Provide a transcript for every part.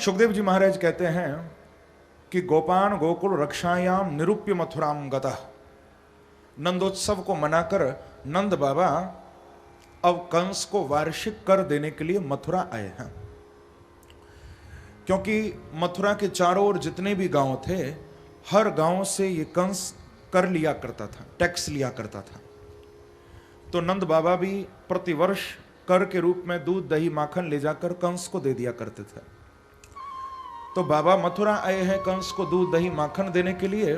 सुखदेव जी महाराज कहते हैं कि गोपान गोकुल रक्षायाम निरूप्य मथुराम गतः। नंदोत्सव को मनाकर नंद बाबा अब कंस को वार्षिक कर देने के लिए मथुरा आए हैं, क्योंकि मथुरा के चारों ओर जितने भी गांव थे, हर गांव से ये कंस कर लिया करता था, टैक्स लिया करता था। तो नंद बाबा भी प्रतिवर्ष कर के रूप में दूध दही माखन ले जाकर कंस को दे दिया करते थे। तो बाबा मथुरा आए हैं कंस को दूध दही माखन देने के लिए,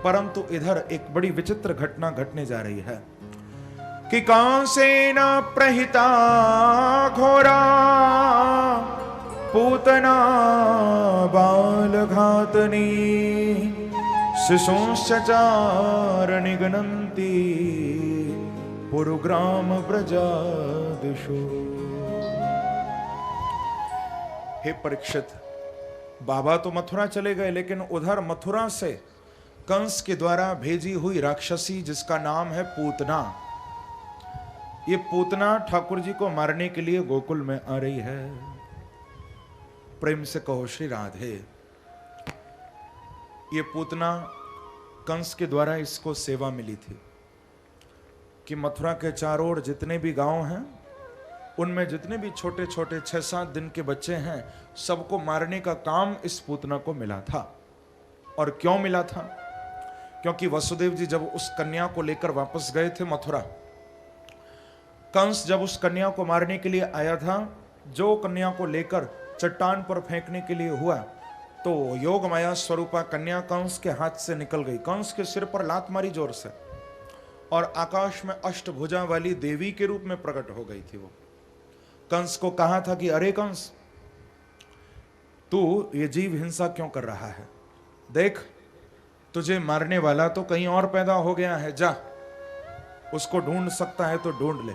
परंतु इधर एक बड़ी विचित्र घटना घटने जा रही है कि कंसेन प्रहिता घोरा पूतना बालघातनी शिशुंश्चार निगनन्ति पुरुग्राम ब्रजादिषु। हे परीक्षित, बाबा तो मथुरा चले गए, लेकिन उधर मथुरा से कंस के द्वारा भेजी हुई राक्षसी जिसका नाम है पूतना, ये पूतना ठाकुर जी को मारने के लिए गोकुल में आ रही है। प्रेम से कहो श्री राधे। ये पूतना कंस के द्वारा इसको सेवा मिली थी कि मथुरा के चारों ओर जितने भी गांव हैं, उनमें जितने भी छोटे छोटे 6-7 दिन के बच्चे हैं, सबको मारने का काम इस पूतना को मिला था। और क्यों मिला था? क्योंकि वसुदेव जी जब उस कन्या को लेकर वापस गए थे मथुरा, कंस जब उस कन्या को मारने के लिए आया था, जो कन्या को लेकर चट्टान पर फेंकने के लिए हुआ, तो योग माया स्वरूपा कन्या कंस के हाथ से निकल गई, कंस के सिर पर लात मारी जोर से, और आकाश में अष्टभुजा वाली देवी के रूप में प्रकट हो गई थी। वो कंस को कहा था कि अरे कंस, तू ये जीव हिंसा क्यों कर रहा है? देख, तुझे मारने वाला तो कहीं और पैदा हो गया है, जा उसको ढूंढ सकता है तो ढूंढ ले।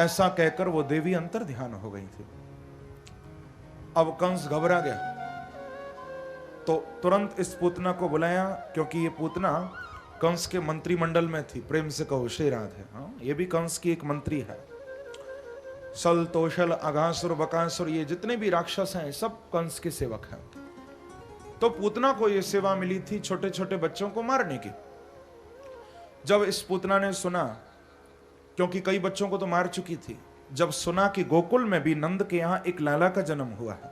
ऐसा कहकर वो देवी अंतर ध्यान हो गई थी। अब कंस घबरा गया, तो तुरंत इस पूतना को बुलाया, क्योंकि ये पूतना कंस के मंत्रिमंडल में थी। प्रेम से कहो श्री राधे। हाँ, ये भी कंस की एक मंत्री है। सल, तोशल, अघासुर, बकासुर, ये जितने भी राक्षस हैं सब कंस के सेवक हैं। तो पूतना को ये सेवा मिली थी छोटे छोटे बच्चों को मारने की। जब इस पूतना ने सुना, क्योंकि कई बच्चों को तो मार चुकी थी, जब सुना कि गोकुल में भी नंद के यहां एक लाला का जन्म हुआ है,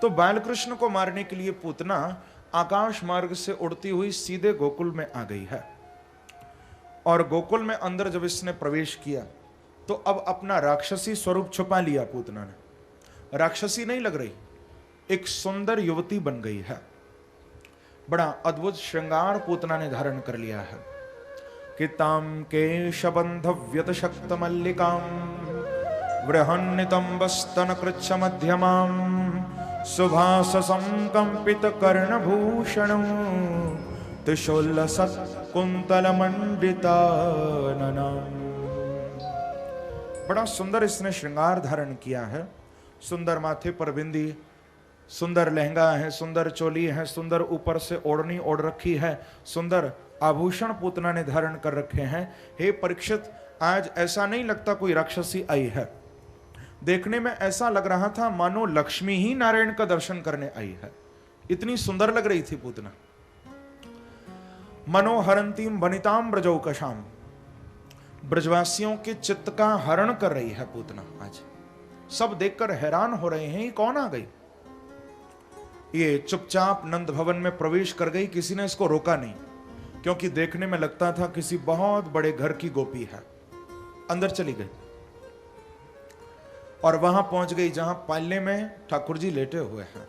तो बालकृष्ण को मारने के लिए पूतना आकाश मार्ग से उड़ती हुई सीधे गोकुल में आ गई है। और गोकुल में अंदर जब इसने प्रवेश किया, तो अब अपना राक्षसी स्वरूप छुपा लिया पूतना ने। राक्षसी नहीं लग रही, एक सुंदर युवती बन गई है। बड़ा अद्भुत श्रृंगार पूतना ने धारण कर लिया है कि ताम केशबंधव्यत शक्त मल्लिकाम बृहन्नितंबस्तन कृच्छ मध्यमाम सुभास संकंपित कर्णभूषण त्रिशूलसत् कुंतल मंडिताननम। बड़ा सुंदर इसने श्रृंगार धारण किया है। सुंदर माथे पर बिंदी, सुंदर लहंगा है, सुंदर चोली है, सुंदर ऊपर से ओढ़नी ओढ़ रखी है, सुंदर आभूषण पूतना ने धारण कर रखे हैं। हे परीक्षित, आज ऐसा नहीं लगता कोई राक्षसी आई है। देखने में ऐसा लग रहा था मानो लक्ष्मी ही नारायण का दर्शन करने आई है। इतनी सुंदर लग रही थी पूतना। मनोहरंतीम वनिताम ब्रजौकशाम, ब्रजवासियों के चित्त का हरण कर रही है पूतना। आज सब देखकर हैरान हो रहे हैं, ये कौन आ गई? ये चुपचाप नंद भवन में प्रवेश कर गई, किसी ने इसको रोका नहीं, क्योंकि देखने में लगता था किसी बहुत बड़े घर की गोपी है। अंदर चली गई और वहां पहुंच गई जहां पालने में ठाकुर जी लेटे हुए हैं।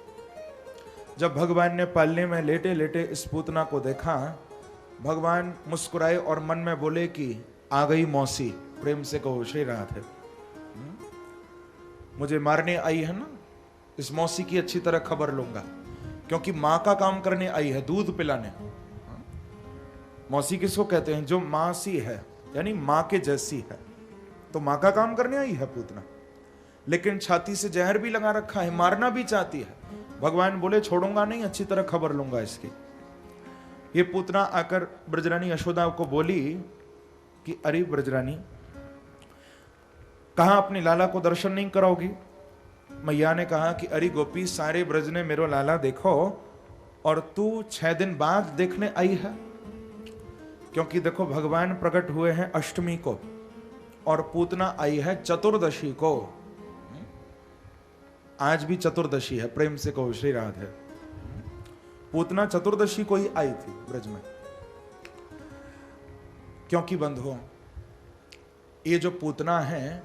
जब भगवान ने पालने में लेटे लेटे इस पूतना को देखा, भगवान मुस्कुराए और मन में बोले कि आ गई मौसी। प्रेम से कहो श्री राधे। मुझे मारने आई है ना, इस मौसी की अच्छी तरह खबर लूंगा, क्योंकि मां का काम करने आई है, दूध पिलाने। मौसी किसको कहते हैं? जो मां सी है, यानी मां के जैसी है, तो मां का काम करने आई है पूतना। लेकिन छाती से जहर भी लगा रखा है, मारना भी चाहती है। भगवान बोले छोड़ूंगा नहीं, अच्छी तरह खबर लूंगा इसकी। ये पूतना आकर ब्रजरानी यशोदा को बोली कि अरे ब्रजरानी, कहां अपनी लाला को दर्शन नहीं कराओगी? मैया ने कहा कि अरे गोपी, सारे ब्रज ने मेरो लाला देखो और तू 6 दिन बाद देखने आई है। क्योंकि देखो, भगवान प्रकट हुए हैं अष्टमी को और पूतना आई है चतुर्दशी को। आज भी चतुर्दशी है, प्रेम से कहो श्री राधे। पूतना चतुर्दशी को ही आई थी ब्रज में। क्योंकि बंधुओं, ये जो पूतना है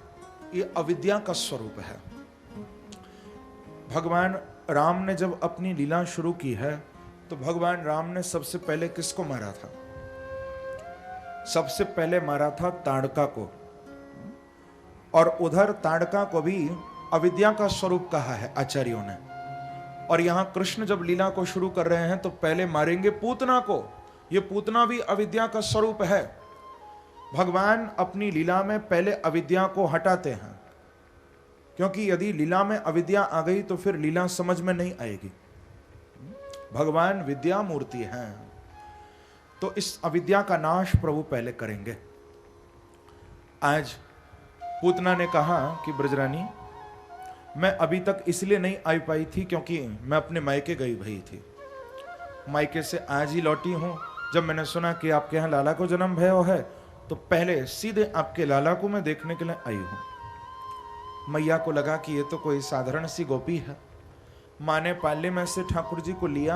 ये अविद्या का स्वरूप है। भगवान राम ने जब अपनी लीला शुरू की है तो भगवान राम ने सबसे पहले किसको मारा था? सबसे पहले मारा था ताड़का को। और उधर ताड़का को भी अविद्या का स्वरूप कहा है आचार्यों ने। और यहां कृष्ण जब लीला को शुरू कर रहे हैं तो पहले मारेंगे पूतना को। ये पूतना भी अविद्या का स्वरूप है। भगवान अपनी लीला में पहले अविद्या को हटाते हैं, क्योंकि यदि लीला में अविद्या आ गई तो फिर लीला समझ में नहीं आएगी। भगवान विद्या मूर्ति हैं, तो इस अविद्या का नाश प्रभु पहले करेंगे। आज पूतना ने कहा कि ब्रजरानी, मैं अभी तक इसलिए नहीं आ पाई थी क्योंकि मैं अपने मायके गई भई थी। मायके से आज ही लौटी हूं। जब मैंने सुना कि आपके यहाँ लाला को जन्म भयो है तो पहले सीधे आपके लाला को मैं देखने के लिए आई हूं। मैया को लगा कि ये तो कोई साधारण सी गोपी है। माँ ने पाले में से ठाकुर जी को लिया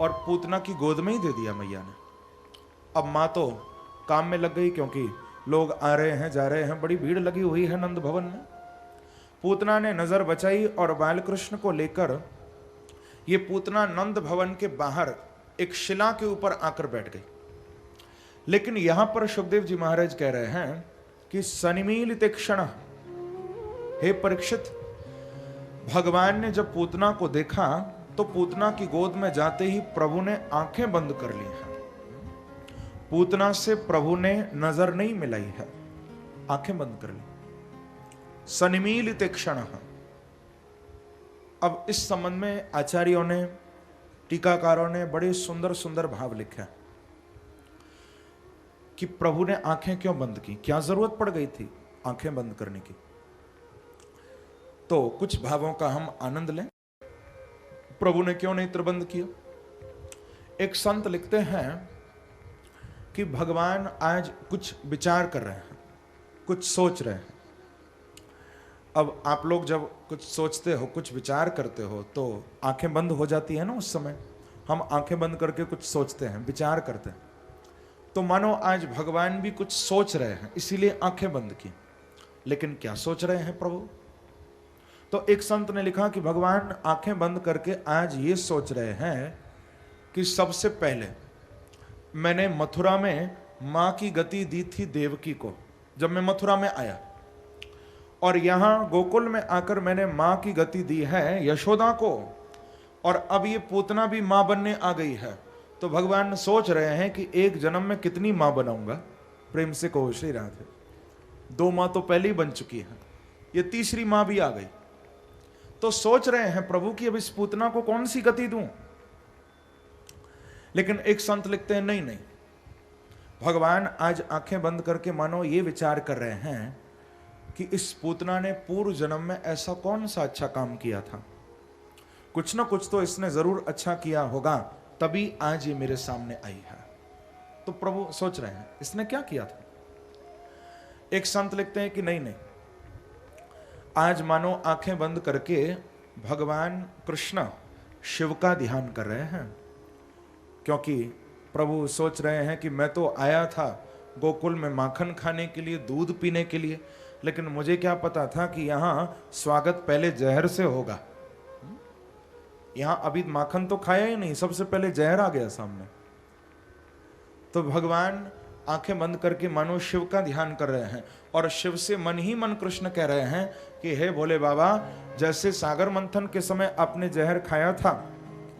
और पूतना की गोद में ही दे दिया मैया ने। अब माँ तो काम में लग गई, क्योंकि लोग आ रहे हैं जा रहे हैं, बड़ी भीड़ लगी हुई है नंद भवन में। पूतना ने नजर बचाई और बालकृष्ण को लेकर ये पूतना नंद भवन के बाहर एक शिला के ऊपर आकर बैठ गई। लेकिन यहां पर सुखदेव जी महाराज कह रहे हैं कि सनिमीलित क्षण, हे परीक्षित, भगवान ने जब पूतना को देखा तो पूतना की गोद में जाते ही प्रभु ने आंखें बंद कर ली हैं। पूतना से प्रभु ने नजर नहीं मिलाई है, आंखें बंद कर ली। सनिमीलित क्षण। अब इस संबंध में आचार्यों ने, टीकाकारों ने बड़े सुंदर सुंदर भाव लिखे कि प्रभु ने आंखें क्यों बंद की, क्या जरूरत पड़ गई थी आंखें बंद करने की। तो कुछ भावों का हम आनंद लें। प्रभु ने क्यों नेत्र बंद किया? एक संत लिखते हैं कि भगवान आज कुछ विचार कर रहे हैं, कुछ सोच रहे हैं। अब आप लोग जब कुछ सोचते हो, कुछ विचार करते हो तो आंखें बंद हो जाती है ना। उस समय हम आंखें बंद करके कुछ सोचते हैं, विचार करते हैं। तो मानो आज भगवान भी कुछ सोच रहे हैं, इसीलिए आंखें बंद की। लेकिन क्या सोच रहे हैं प्रभु? तो एक संत ने लिखा कि भगवान आंखें बंद करके आज ये सोच रहे हैं कि सबसे पहले मैंने मथुरा में मां की गति दी थी देवकी को, जब मैं मथुरा में आया, और यहां गोकुल में आकर मैंने मां की गति दी है यशोदा को, और अब ये पूतना भी मां बनने आ गई है। तो भगवान सोच रहे हैं कि एक जन्म में कितनी मां बनाऊंगा। प्रेम से कहो श्री राधे। 2 मां तो पहले ही बन चुकी हैं, ये तीसरी मां भी आ गई। तो सोच रहे हैं प्रभु कि अब इस पूतना को कौन सी गति दूं। लेकिन एक संत लिखते हैं नहीं नहीं, भगवान आज आंखें बंद करके मानो ये विचार कर रहे हैं कि इस पूतना ने पूर्व जन्म में ऐसा कौन सा अच्छा काम किया था, कुछ ना कुछ तो इसने जरूर अच्छा किया होगा, तभी आज ये मेरे सामने आई है। तो प्रभु सोच रहे हैं इसने क्या किया था। एक संत लिखते हैं कि नहीं नहीं, आज मानो आंखें बंद करके भगवान कृष्ण शिव का ध्यान कर रहे हैं। क्योंकि प्रभु सोच रहे हैं कि मैं तो आया था गोकुल में माखन खाने के लिए, दूध पीने के लिए, लेकिन मुझे क्या पता था कि यहां स्वागत पहले जहर से होगा। यहां अभी माखन तो खाया ही नहीं, सबसे पहले जहर आ गया सामने। तो भगवान आंखें बंद करके मानो शिव का ध्यान कर रहे हैं, और शिव से मन ही मन कृष्ण कह रहे हैं कि हे भोले बाबा, जैसे सागर मंथन के समय आपने जहर खाया था,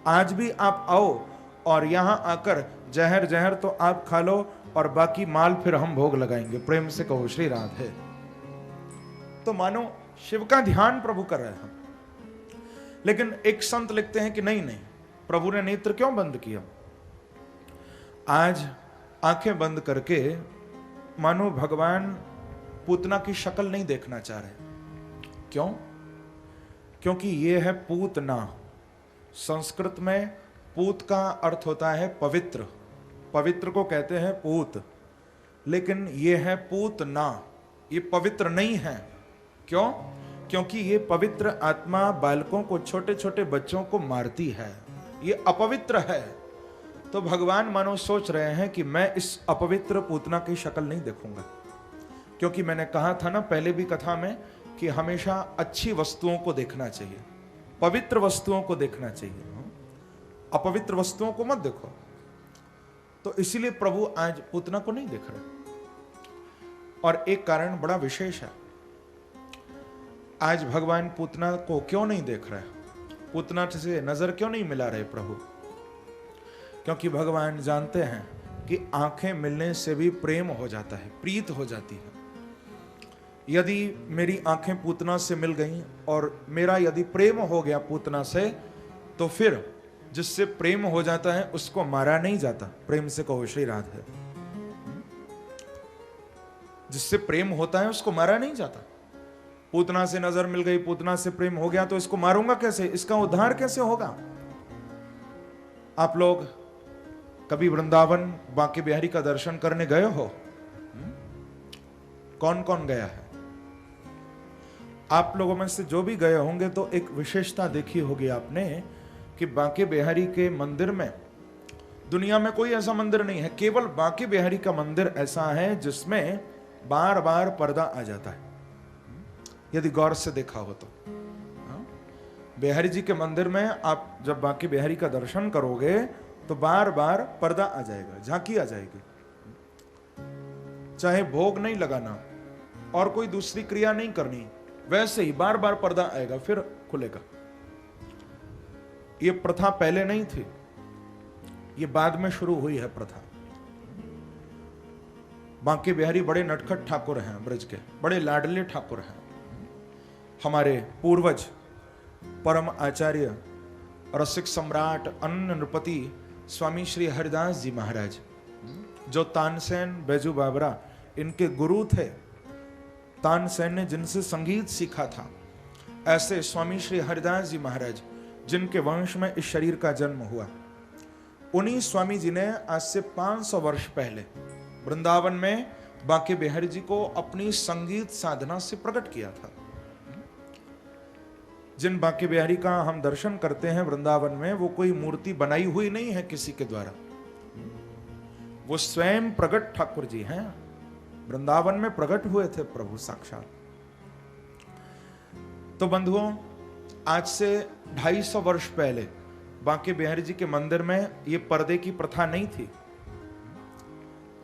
आज भी आप आओ और यहां आकर जहर जहर तो आप खा लो और बाकी माल फिर हम भोग लगाएंगे। प्रेम से कहो श्री राधे। तो मानो शिव का ध्यान प्रभु कर रहे हैं। लेकिन एक संत लिखते हैं कि नहीं नहीं, प्रभु ने नेत्र क्यों बंद किया? आज आंखें बंद करके मानो भगवान पूतना की शक्ल नहीं देखना चाह रहे। क्यों? क्योंकि ये है पूतना। संस्कृत में पूत का अर्थ होता है पवित्र, पवित्र को कहते हैं पूत, लेकिन ये है पूतना, ये पवित्र नहीं है। क्यों? क्योंकि ये पवित्र आत्मा बालकों को, छोटे छोटे बच्चों को मारती है, ये अपवित्र है। तो भगवान मानो सोच रहे हैं कि मैं इस अपवित्र पूतना की शक्ल नहीं देखूंगा, क्योंकि मैंने कहा था ना पहले भी कथा में कि हमेशा अच्छी वस्तुओं को देखना चाहिए, पवित्र वस्तुओं को देखना चाहिए, अपवित्र वस्तुओं को मत देखो। तो इसीलिए प्रभु आज पूतना को नहीं देख रहे। और एक कारण बड़ा विशेष है, आज भगवान पूतना को क्यों नहीं देख रहे, पूतना से नजर क्यों नहीं मिला रहे प्रभु? क्योंकि भगवान जानते हैं कि आंखें मिलने से भी प्रेम हो जाता है, प्रीत हो जाती है। यदि मेरी आंखें पूतना से मिल गईं और मेरा यदि प्रेम हो गया पूतना से, तो फिर जिससे प्रेम हो जाता है उसको मारा नहीं जाता। प्रेम से कहो श्री राधे। जिससे प्रेम होता है उसको मारा नहीं जाता। पूतना से नजर मिल गई, पूतना से प्रेम हो गया, तो इसको मारूंगा कैसे? इसका उद्धार कैसे होगा? आप लोग कभी वृंदावन बांके बिहारी का दर्शन करने गए हो? कौन कौन गया है? आप लोगों में से जो भी गए होंगे तो एक विशेषता देखी होगी आपने कि बांके बिहारी के मंदिर में, दुनिया में कोई ऐसा मंदिर नहीं है, केवल बांके बिहारी का मंदिर ऐसा है जिसमें बार बार पर्दा आ जाता है। यदि गौर से देखा हो तो बिहारी जी के मंदिर में आप जब बांके बिहारी का दर्शन करोगे तो बार बार पर्दा आ जाएगा, झांकी आ जाएगी। चाहे भोग नहीं लगाना और कोई दूसरी क्रिया नहीं करनी, वैसे ही बार बार पर्दा आएगा, फिर खुलेगा। ये प्रथा पहले नहीं थी, ये बाद में शुरू हुई है प्रथा। बांके बिहारी बड़े नटखट ठाकुर हैं, ब्रज के बड़े लाडले ठाकुर हैं। हमारे पूर्वज परम आचार्य रसिक सम्राट अनन्य नृपति स्वामी श्री हरिदास जी महाराज, जो तानसेन बैजू बाबरा इनके गुरु थे, तानसेन ने जिनसे संगीत सीखा था, ऐसे स्वामी श्री हरिदास जी महाराज जिनके वंश में इस शरीर का जन्म हुआ, उन्हीं स्वामी जी ने आज से 500 वर्ष पहले वृंदावन में बांके बिहारी जी को अपनी संगीत साधना से प्रकट किया था। जिन बांके बिहारी का हम दर्शन करते हैं वृंदावन में, वो कोई मूर्ति बनाई हुई नहीं है किसी के द्वारा, वो स्वयं प्रकट ठाकुर जी हैं। वृंदावन में प्रकट हुए थे प्रभु साक्षात। तो बंधुओं, आज से 250 वर्ष पहले बांके बिहारी जी के मंदिर में ये पर्दे की प्रथा नहीं थी।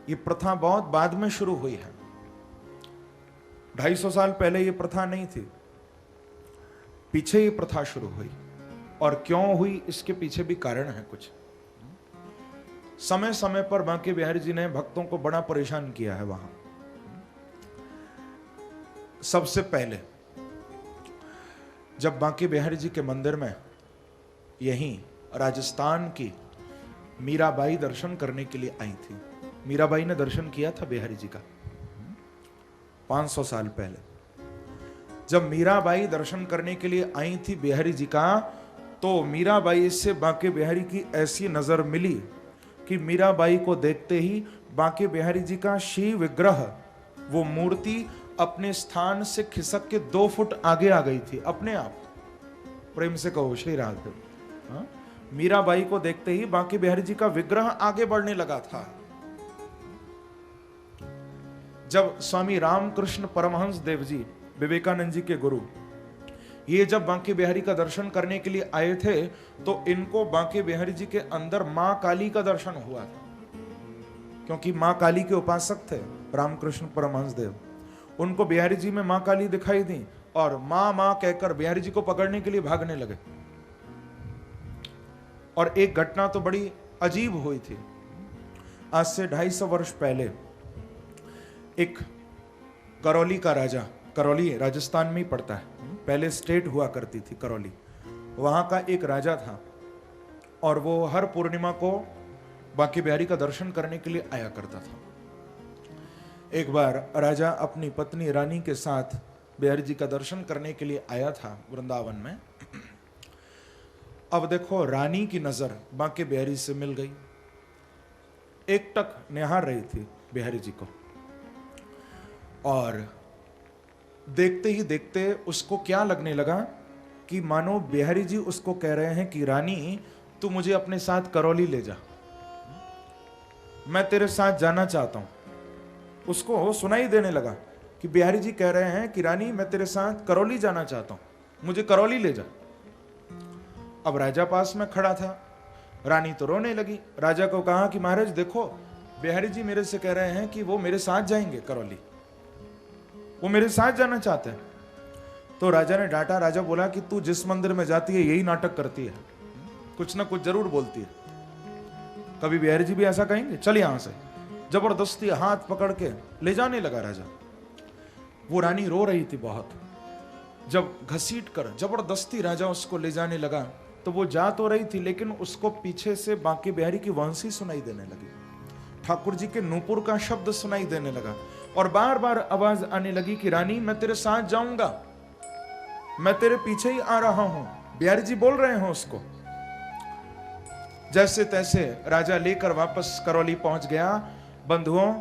ये प्रथा बहुत बाद में शुरू हुई है। 250 साल पहले ये प्रथा नहीं थी, पीछे ये प्रथा शुरू हुई। और क्यों हुई, इसके पीछे भी कारण है कुछ। समय समय पर बांके बिहारी जी ने भक्तों को बड़ा परेशान किया है वहां। सबसे पहले जब बांके बिहारी जी के मंदिर में यहीं राजस्थान की मीराबाई दर्शन करने के लिए आई थी, मीराबाई ने दर्शन किया था बिहारी जी का 500 साल पहले। जब मीराबाई दर्शन करने के लिए आई थी बिहारी जी का, तो मीराबाई से बांके बिहारी की ऐसी नजर मिली कि मीराबाई को देखते ही बांके बिहारी जी का शिव विग्रह, वो मूर्ति अपने स्थान से खिसक के 2 फुट आगे आ गई थी अपने आप। प्रेम से कहो श्री राधे। मीराबाई को देखते ही बांके बिहारी जी का विग्रह आगे बढ़ने लगा था। जब स्वामी रामकृष्ण परमहंस देव जी, विवेकानंद जी के गुरु, ये जब बांके बिहारी का दर्शन करने के लिए आए थे, तो इनको बांके बिहारी जी के अंदर मां काली का दर्शन हुआ था, क्योंकि मां काली के उपासक थे रामकृष्ण परमहंस देव। उनको बिहारी जी में मां काली दिखाई दी और मां मां कहकर बिहारी जी को पकड़ने के लिए भागने लगे। और एक घटना तो बड़ी अजीब हुई थी। आज से 250 वर्ष पहले एक करौली का राजा, करौली राजस्थान में ही पड़ता है, पहले स्टेट हुआ करती थी करौली, वहां का एक राजा था और वो हर पूर्णिमा को बांके बिहारी का दर्शन करने के लिए आया करता था। एक बार राजा अपनी पत्नी रानी के साथ बिहारी जी का दर्शन करने के लिए आया था वृंदावन में। अब देखो रानी की नजर बांके बिहारी से मिल गई, एकटक निहार रही थी बिहारी जी को, और देखते ही देखते उसको क्या लगने लगा कि मानो बिहारी जी उसको कह रहे हैं कि रानी तू मुझे अपने साथ करौली ले जा, मैं तेरे साथ जाना चाहता हूं। उसको सुनाई देने लगा कि बिहारी जी कह रहे हैं कि रानी मैं तेरे साथ करौली जाना चाहता हूं, मुझे करौली ले जा। अब राजा पास में खड़ा था, रानी तो रोने लगी। राजा को कहा कि महाराज देखो बिहारी जी मेरे से कह रहे हैं कि वो मेरे साथ जाएंगे करौली, वो मेरे साथ जाना चाहते हैं। तो राजा ने डांटा। राजा बोला कि तू जिस मंदिर में जाती है यही नाटक करती है, कुछ ना कुछ जरूर बोलती है। कभी बिहारी जी भी ऐसा कहेंगे? चल यहां से। जबरदस्ती हाथ पकड़ के ले जाने लगा राजा। वो रानी रो रही थी बहुत। जब घसीट कर जबरदस्ती राजा उसको ले जाने लगा तो वो जा तो रही थी, लेकिन उसको पीछे से बांके बिहारी की वंशी सुनाई देने लगी, ठाकुर जी के नूपुर का शब्द सुनाई देने लगा, और बार बार आवाज आने लगी कि रानी मैं तेरे साथ जाऊंगा, मैं तेरे पीछे ही आ रहा हूं। बिहारी जी बोल रहे हैं उसको। जैसे तैसे राजा लेकर वापस करौली पहुंच गया। बंधुओं,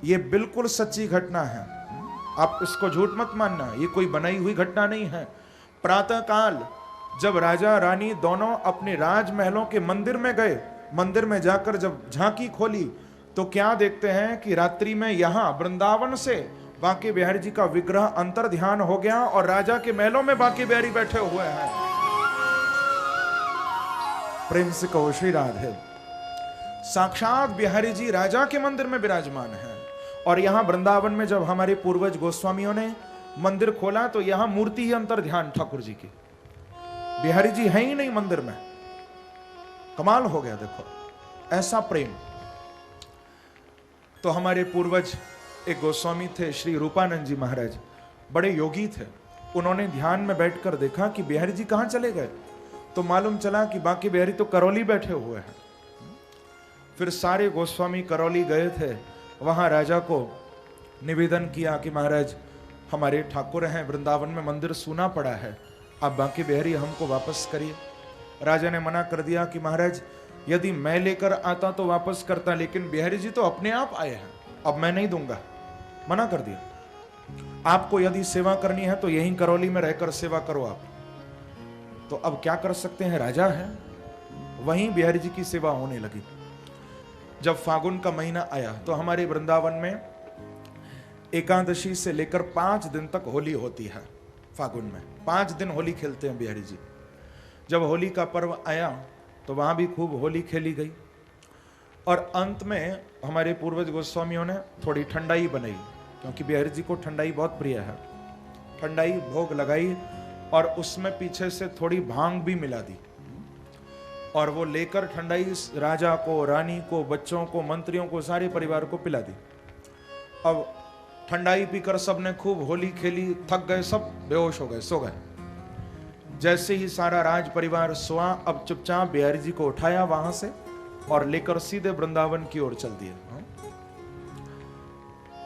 ये बिल्कुल सच्ची घटना है, आप इसको झूठ मत मानना, ये कोई बनाई हुई घटना नहीं है। प्रातः काल जब राजा रानी दोनों अपने राजमहलों के मंदिर में गए, मंदिर में जाकर जब झांकी खोली तो क्या देखते हैं कि रात्रि में यहां वृंदावन से बांके बिहारी जी का विग्रह अंतर ध्यान हो गया और राजा के महलों में बांके बिहारी बैठे हुए हैं। प्रेम से कहो श्री राधे। साक्षात बिहारी जी राजा के मंदिर में विराजमान है। और यहां वृंदावन में जब हमारे पूर्वज गोस्वामियों ने मंदिर खोला तो यहां मूर्ति ही अंतर ध्यान ठाकुर जी की, बिहारी जी है ही नहीं मंदिर में। कमाल हो गया, देखो ऐसा प्रेम। तो हमारे पूर्वज एक गोस्वामी थे श्री रूपानंद जी महाराज, बड़े योगी थे। उन्होंने ध्यान में बैठकर देखा कि बिहारी जी कहां चले गए, तो मालूम चला कि बांके बिहारी तो करौली बैठे हुए हैं। फिर सारे गोस्वामी करौली गए थे, वहां राजा को निवेदन किया कि महाराज हमारे ठाकुर हैं, वृंदावन में मंदिर सूना पड़ा है, आप बांके बिहारी हमको वापस करिए। राजा ने मना कर दिया कि महाराज यदि मैं लेकर आता तो वापस करता, लेकिन बिहारी जी तो अपने आप आए हैं, अब मैं नहीं दूंगा। मना कर दिया। आपको यदि सेवा करनी है तो यहीं करौली में रहकर सेवा करो आप। तो अब क्या कर सकते हैं, राजा है। वहीं बिहारी जी की सेवा होने लगी। जब फागुन का महीना आया तो हमारे वृंदावन में एकादशी से लेकर 5 दिन तक होली होती है। फागुन में 5 दिन होली खेलते हैं बिहारी जी। जब होली का पर्व आया तो वहां भी खूब होली खेली गई, और अंत में हमारे पूर्वज गोस्वामियों ने थोड़ी ठंडाई बनाई, क्योंकि बिहारी जी को ठंडाई बहुत प्रिय है। ठंडाई भोग लगाई और उसमें पीछे से थोड़ी भांग भी मिला दी, और वो लेकर ठंडाई राजा को, रानी को, बच्चों को, मंत्रियों को, सारे परिवार को पिला दी। अब ठंडाई पीकर सबने खूब होली खेली, थक गए, सब बेहोश हो गए, सो गए। जैसे ही सारा राज परिवार सोआ, अब चुपचाप बिहारी जी को उठाया वहां से और लेकर सीधे वृंदावन की ओर चल दिए।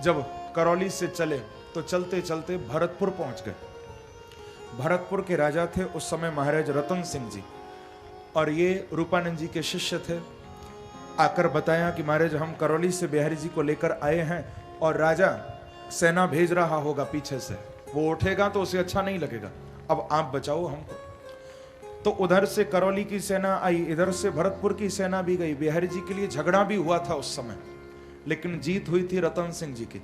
जब करौली से चले तो चलते चलते भरतपुर पहुंच गए। भरतपुर के राजा थे उस समय महाराज रतन सिंह जी, और ये रूपानंद जी के शिष्य थे। आकर बताया कि महाराज हम करौली से बिहारी जी को लेकर आए हैं, और राजा सेना भेज रहा होगा पीछे से, वो उठेगा तो उसे अच्छा नहीं लगेगा, अब आप बचाओ हमको। तो उधर से करौली की सेना आई, इधर से भरतपुर की सेना भी गई। बिहारी जी के लिए झगड़ा भी हुआ था उस समय, लेकिन जीत हुई थी रतन सिंह जी की।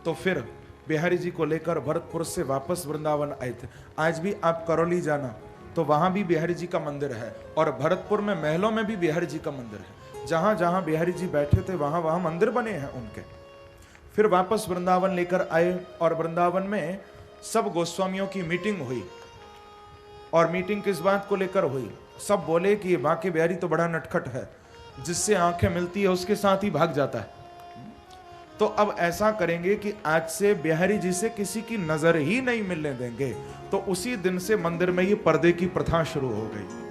तो फिर बिहारी जी को लेकर भरतपुर से वापस वृंदावन आए थे। आज भी आप करौली जाना तो वहां भी बिहारी जी का मंदिर है, और भरतपुर में महलों में भी बिहारी जी का मंदिर है। जहां जहां बिहारी जी बैठे थे वहां वहां मंदिर बने हैं उनके। फिर वापस वृंदावन लेकर आए, और वृंदावन में सब गोस्वामियों की मीटिंग हुई। और मीटिंग किस बात को लेकर हुई? सब बोले कि ये बांके बिहारी तो बड़ा नटखट है, जिससे आंखें मिलती है उसके साथ ही भाग जाता है। तो अब ऐसा करेंगे कि आज से बिहारी जी से किसी की नजर ही नहीं मिलने देंगे। तो उसी दिन से मंदिर में ये पर्दे की प्रथा शुरू हो गई।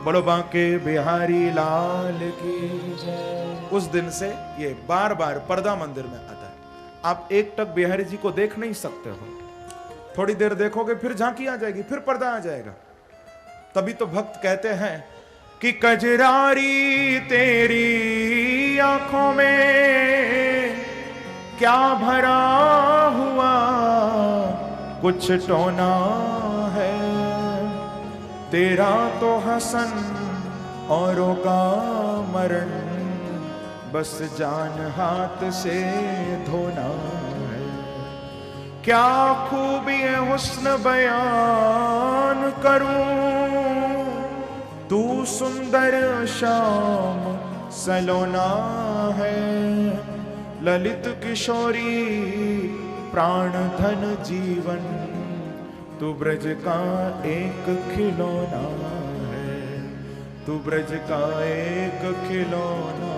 बोलो बांके बिहारी लाल की जय। उस दिन से ये बार बार पर्दा मंदिर में आता है। आप एक टक बिहारी जी को देख नहीं सकते हो, थोड़ी देर देखोगे फिर झांकी आ जाएगी, फिर पर्दा आ जाएगा। तभी तो भक्त कहते हैं कि कजरारी तेरी आंखों में क्या भरा हुआ, कुछ टोना है, तेरा तो हसन औरों का मरण, बस जान हाथ से धोना है। क्या खूबी हुस्न बयान करूं, तू सुंदर श्याम सलोना है, ललित किशोरी प्राण धन जीवन, तू ब्रज का एक खिलौना है, तू ब्रज का एक खिलौना